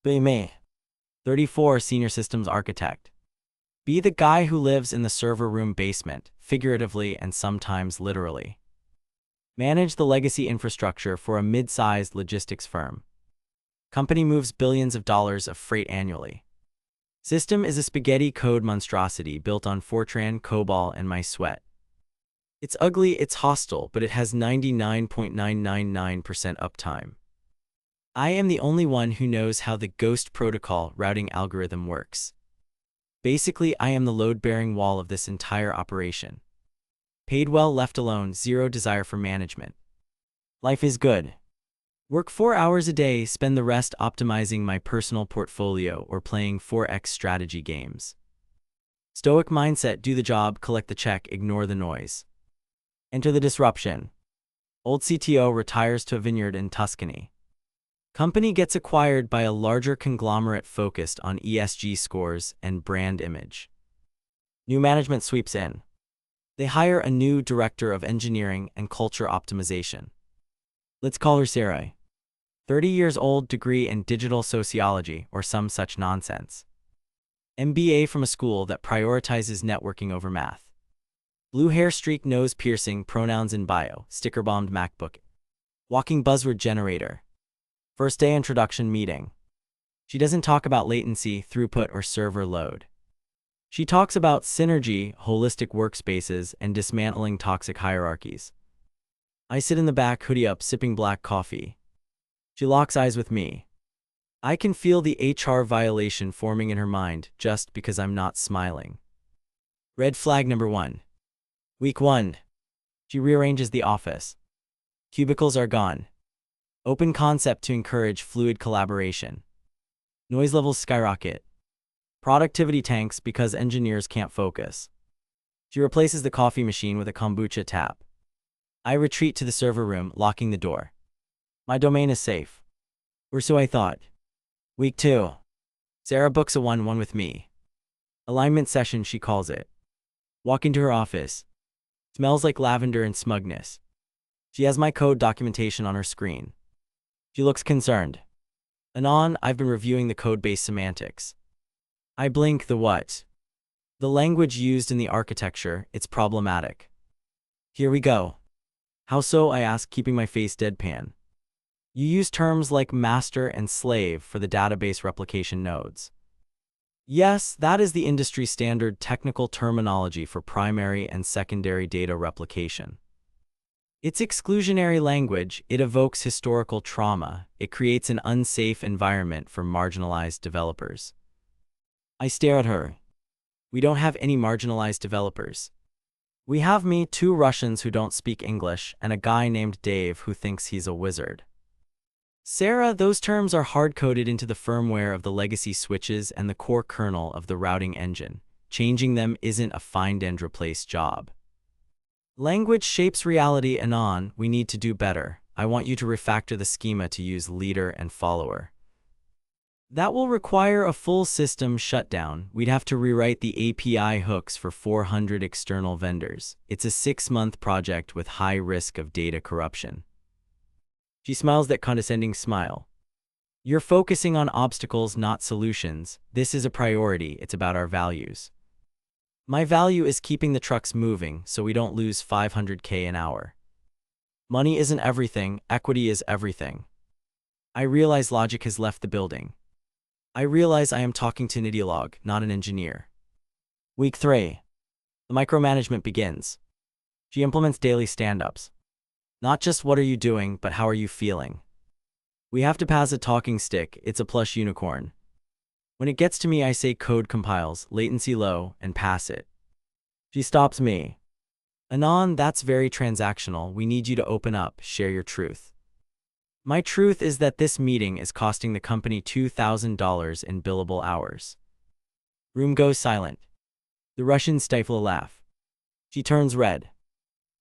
Be 34 Senior Systems Architect. Be the guy who lives in the server room basement, figuratively and sometimes literally. Manage the legacy infrastructure for a mid-sized logistics firm. Company moves billions of dollars of freight annually. System is a spaghetti code monstrosity built on Fortran, COBOL, and my sweat. It's ugly, it's hostile, but it has 99.999% uptime. I am the only one who knows how the Ghost protocol routing algorithm works. Basically, I am the load-bearing wall of this entire operation. Paid well, left alone, zero desire for management. Life is good. Work 4 hours a day, spend the rest optimizing my personal portfolio or playing 4x strategy games. Stoic mindset, do the job, collect the check, ignore the noise. Enter the disruption. Old CTO retires to a vineyard in Tuscany. Company gets acquired by a larger conglomerate focused on ESG scores and brand image. New management sweeps in. They hire a new director of engineering and culture optimization. Let's call her Sarah. 30 years old, degree in digital sociology or some such nonsense. MBA from a school that prioritizes networking over math. Blue hair streak, nose piercing, pronouns in bio, sticker-bombed MacBook. Walking buzzword generator. First day introduction meeting. She doesn't talk about latency, throughput, or server load. She talks about synergy, holistic workspaces, and dismantling toxic hierarchies. I sit in the back, hoodie up, sipping black coffee. She locks eyes with me. I can feel the HR violation forming in her mind just because I'm not smiling. Red flag number 1. Week 1. She rearranges the office. Cubicles are gone. Open concept to encourage fluid collaboration. Noise levels skyrocket. Productivity tanks because engineers can't focus. She replaces the coffee machine with a kombucha tap. I retreat to the server room, locking the door. My domain is safe. Or so I thought. Week 2. Sarah books a 1-1 with me. Alignment session, she calls it. Walk into her office. Smells like lavender and smugness. She has my code documentation on her screen. She looks concerned. Anon, I've been reviewing the code-based semantics. I blink. The what? The language used in the architecture, it's problematic. Here we go. How so? I ask, keeping my face deadpan. You use terms like master and slave for the database replication nodes. Yes, that is the industry standard technical terminology for primary and secondary data replication. It's exclusionary language, it evokes historical trauma, it creates an unsafe environment for marginalized developers. I stare at her. We don't have any marginalized developers. We have me, 2 Russians who don't speak English, and a guy named Dave who thinks he's a wizard. Sarah, those terms are hard-coded into the firmware of the legacy switches and the core kernel of the routing engine. Changing them isn't a find-and-replace job. Language shapes reality, Anon. We need to do better. I want you to refactor the schema to use leader and follower. That will require a full system shutdown. We'd have to rewrite the API hooks for 400 external vendors. It's a 6-month project with high risk of data corruption. She smiles that condescending smile. You're focusing on obstacles, not solutions. This is a priority. It's about our values. My value is keeping the trucks moving so we don't lose $500K an hour. Money isn't everything. Equity is everything. I realize logic has left the building. I realize I am talking to an ideologue, not an engineer. Week 3. The micromanagement begins. She implements daily stand-ups. Not just what are you doing, but how are you feeling. We have to pass a talking stick, it's a plush unicorn. When it gets to me, I say code compiles, latency low, and pass it. She stops me. Anon, that's very transactional. We need you to open up, share your truth. My truth is that this meeting is costing the company $2,000 in billable hours. Room goes silent. The Russians stifle a laugh. She turns red.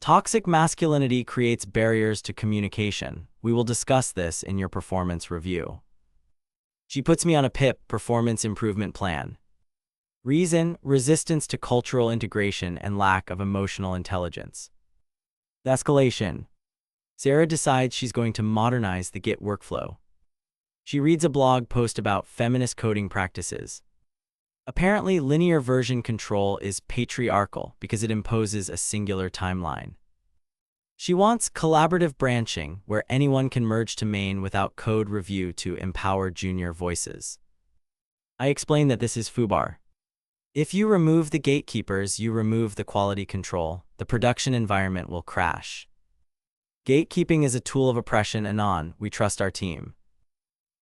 Toxic masculinity creates barriers to communication. We will discuss this in your performance review. She puts me on a PIP, performance improvement plan. Reason, resistance to cultural integration and lack of emotional intelligence. The escalation. Sarah decides she's going to modernize the Git workflow. She reads a blog post about feminist coding practices. Apparently, linear version control is patriarchal because it imposes a singular timeline. She wants collaborative branching, where anyone can merge to main without code review to empower junior voices. I explain that this is FUBAR. If you remove the gatekeepers, you remove the quality control. The production environment will crash. Gatekeeping is a tool of oppression. Anon, we trust our team.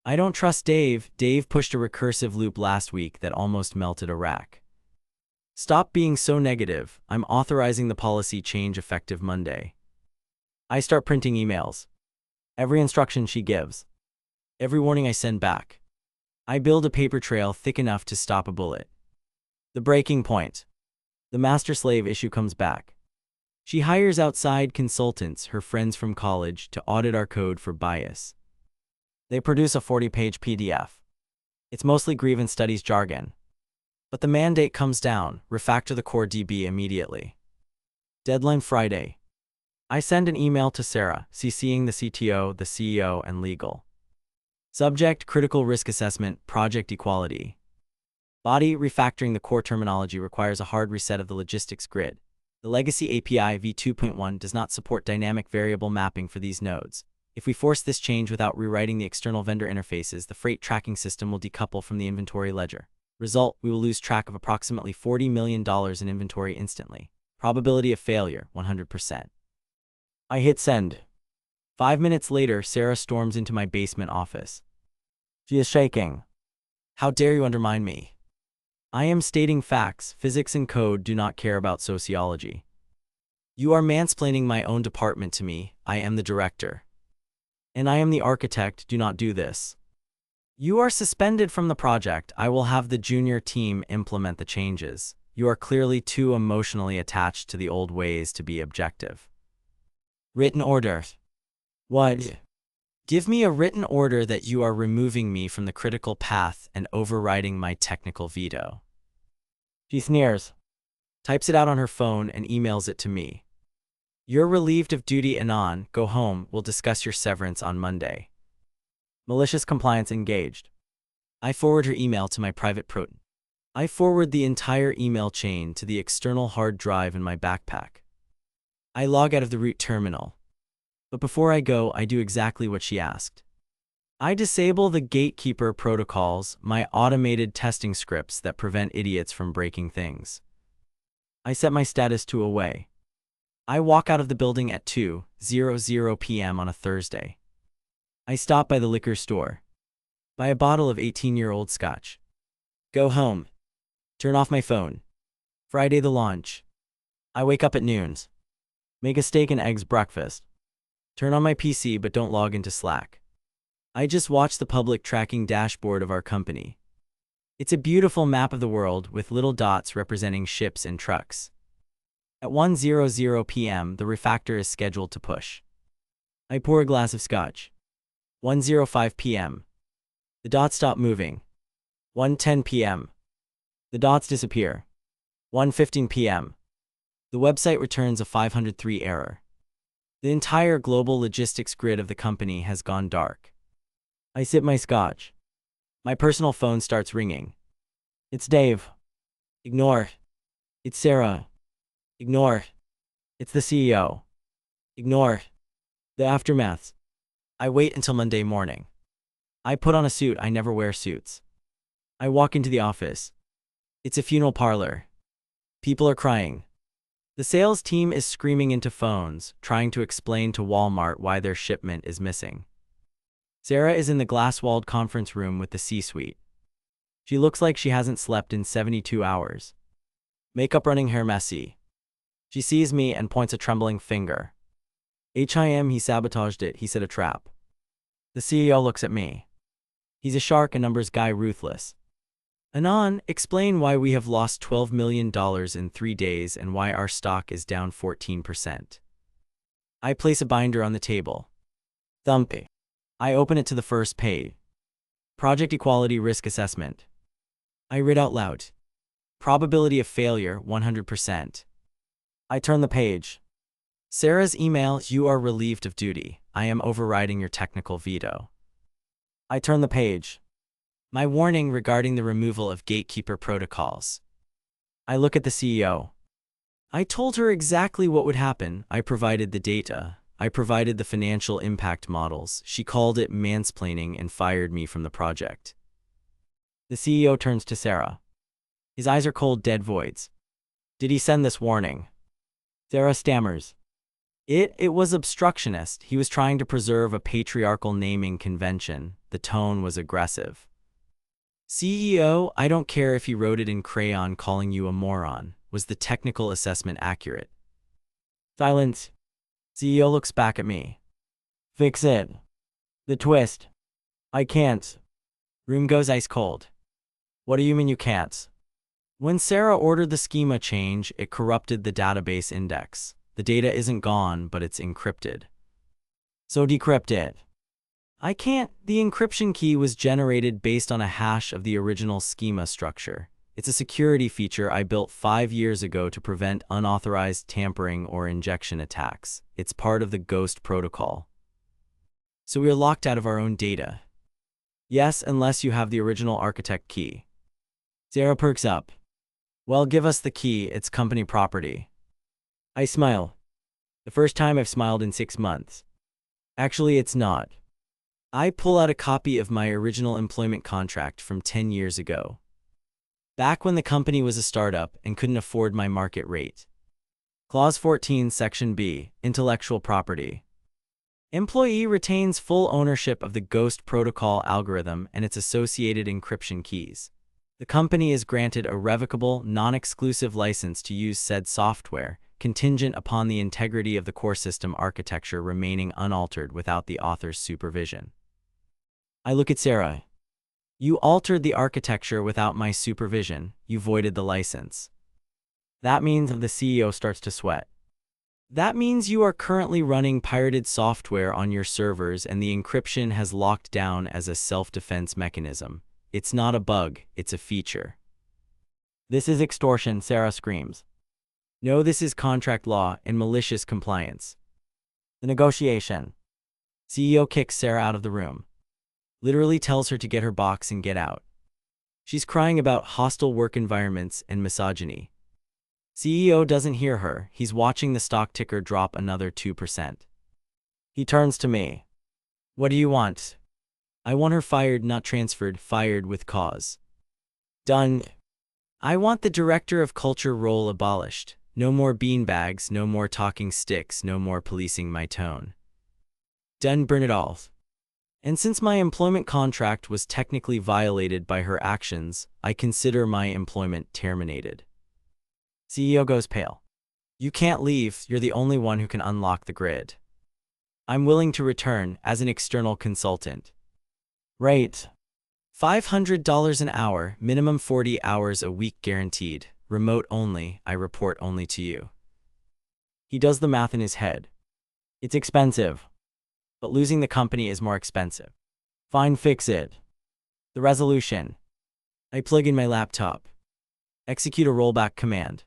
I don't trust Dave. Dave pushed a recursive loop last week that almost melted a rack. Stop being so negative. I'm authorizing the policy change effective Monday. I start printing emails. Every instruction she gives. Every warning I send back. I build a paper trail thick enough to stop a bullet. The breaking point. The master-slave issue comes back. She hires outside consultants, her friends from college, to audit our code for bias. They produce a 40-page PDF. It's mostly grievance studies jargon. But the mandate comes down: refactor the core DB immediately. Deadline Friday. I send an email to Sarah, CCing the CTO, the CEO, and legal. Subject: critical risk assessment, project equality. Body: refactoring the core terminology requires a hard reset of the logistics grid. The legacy API v2.1 does not support dynamic variable mapping for these nodes. If we force this change without rewriting the external vendor interfaces, the freight tracking system will decouple from the inventory ledger. Result: we will lose track of approximately $40 million in inventory instantly. Probability of failure: 100%. I hit send. 5 minutes later, Sarah storms into my basement office. She is shaking. How dare you undermine me? I am stating facts. Physics and code do not care about sociology. You are mansplaining my own department to me. I am the director. And I am the architect. Do not do this. You are suspended from the project. I will have the junior team implement the changes. You are clearly too emotionally attached to the old ways to be objective. Written order. What? Give me a written order that you are removing me from the critical path and overriding my technical veto. She sneers, types it out on her phone, and emails it to me. You're relieved of duty, Anon. Go home. We'll discuss your severance on Monday. Malicious compliance engaged. I forward her email to my private proton. I forward the entire email chain to the external hard drive in my backpack. I log out of the root terminal. But before I go, I do exactly what she asked. I disable the gatekeeper protocols, my automated testing scripts that prevent idiots from breaking things. I set my status to away. I walk out of the building at 2:00 p.m. on a Thursday. I stop by the liquor store. Buy a bottle of 18-year-old scotch. Go home. Turn off my phone. Friday the launch. I wake up at noons. Make a steak and eggs breakfast. Turn on my PC but don't log into Slack. I just watch the public tracking dashboard of our company. It's a beautiful map of the world with little dots representing ships and trucks. At 1:00 p.m., the refactor is scheduled to push. I pour a glass of scotch. 1:05 p.m. The dots stop moving. 1:10 p.m. The dots disappear. 1:15 p.m. The website returns a 503 error. The entire global logistics grid of the company has gone dark. I sip my scotch. My personal phone starts ringing. It's Dave. Ignore. It's Sarah. Ignore. It's the CEO. Ignore. The aftermaths. I wait until Monday morning. I put on a suit. I never wear suits. I walk into the office. It's a funeral parlor. People are crying. The sales team is screaming into phones, trying to explain to Walmart why their shipment is missing. Sarah is in the glass-walled conference room with the C-suite. She looks like she hasn't slept in 72 hours. Makeup running, hair messy. She sees me and points a trembling finger. HIM, he sabotaged it, he set a trap. The CEO looks at me. He's a shark, a numbers guy, ruthless. Anon, explain why we have lost $12 million in 3 days and why our stock is down 14%. I place a binder on the table. Thumpy. I open it to the first page. Project Equality Risk Assessment. I read out loud. Probability of failure, 100%. I turn the page. Sarah's email: you are relieved of duty. I am overriding your technical veto. I turn the page. My warning regarding the removal of gatekeeper protocols. I look at the CEO. I told her exactly what would happen. I provided the data. I provided the financial impact models. She called it mansplaining and fired me from the project. The CEO turns to Sarah. His eyes are cold, dead voids. Did he send this warning? Sarah stammers. It was obstructionist. He was trying to preserve a patriarchal naming convention. The tone was aggressive. CEO, I don't care if he wrote it in crayon calling you a moron. Was the technical assessment accurate? Silence. CEO looks back at me. Fix it. The twist. I can't. Room goes ice cold. What do you mean you can't? When Sarah ordered the schema change, it corrupted the database index. The data isn't gone, but it's encrypted. So decrypt it. I can't. The encryption key was generated based on a hash of the original schema structure. It's a security feature I built 5 years ago to prevent unauthorized tampering or injection attacks. It's part of the Ghost protocol. So we are locked out of our own data. Yes, unless you have the original architect key. Sarah perks up. Well, give us the key, it's company property. I smile. The first time I've smiled in 6 months. Actually, it's not. I pull out a copy of my original employment contract from 10 years ago. Back when the company was a startup and couldn't afford my market rate. Clause 14, Section B, Intellectual Property. Employee retains full ownership of the Ghost protocol algorithm and its associated encryption keys. The company is granted a revocable, non-exclusive license to use said software, contingent upon the integrity of the core system architecture remaining unaltered without the author's supervision. I look at Sarah. You altered the architecture without my supervision. You voided the license. That means the CEO starts to sweat. That means you are currently running pirated software on your servers and the encryption has locked down as a self-defense mechanism. It's not a bug, it's a feature. This is extortion, Sarah screams. No, this is contract law and malicious compliance. The negotiation. CEO kicks Sarah out of the room. Literally tells her to get her box and get out. She's crying about hostile work environments and misogyny. CEO doesn't hear her. He's watching the stock ticker drop another 2%. He turns to me. What do you want? I want her fired, not transferred, fired with cause. Done. I want the director of culture role abolished. No more beanbags, no more talking sticks, no more policing my tone. Done, burn it all. And since my employment contract was technically violated by her actions, I consider my employment terminated. CEO goes pale. You can't leave, you're the only one who can unlock the grid. I'm willing to return as an external consultant. Rate. $500 an hour, minimum 40 hours a week guaranteed, remote only, I report only to you. He does the math in his head. It's expensive. But losing the company is more expensive. Fine, fix it. The resolution. I plug in my laptop. Execute a rollback command.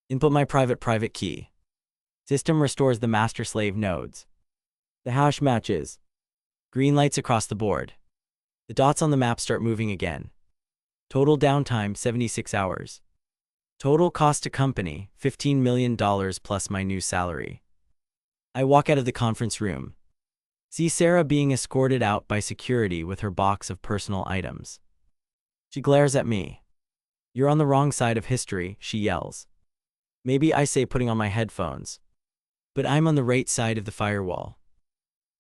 Input my private key. System restores the master-slave nodes. The hash matches. Green lights across the board. The dots on the map start moving again. Total downtime, 76 hours. Total cost to company, $15 million plus my new salary. I walk out of the conference room. See Sarah being escorted out by security with her box of personal items. She glares at me. You're on the wrong side of history, she yells. Maybe I say putting on my headphones. But I'm on the right side of the firewall.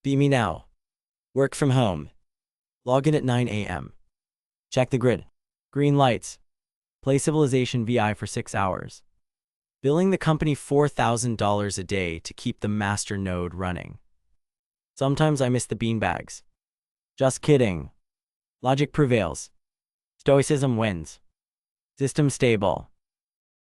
Be me now. Work from home. Log in at 9 a.m. Check the grid. Green lights. Play Civilization VI for 6 hours. Billing the company $4,000 a day to keep the master node running. Sometimes I miss the beanbags. Just kidding. Logic prevails. Stoicism wins. System stable.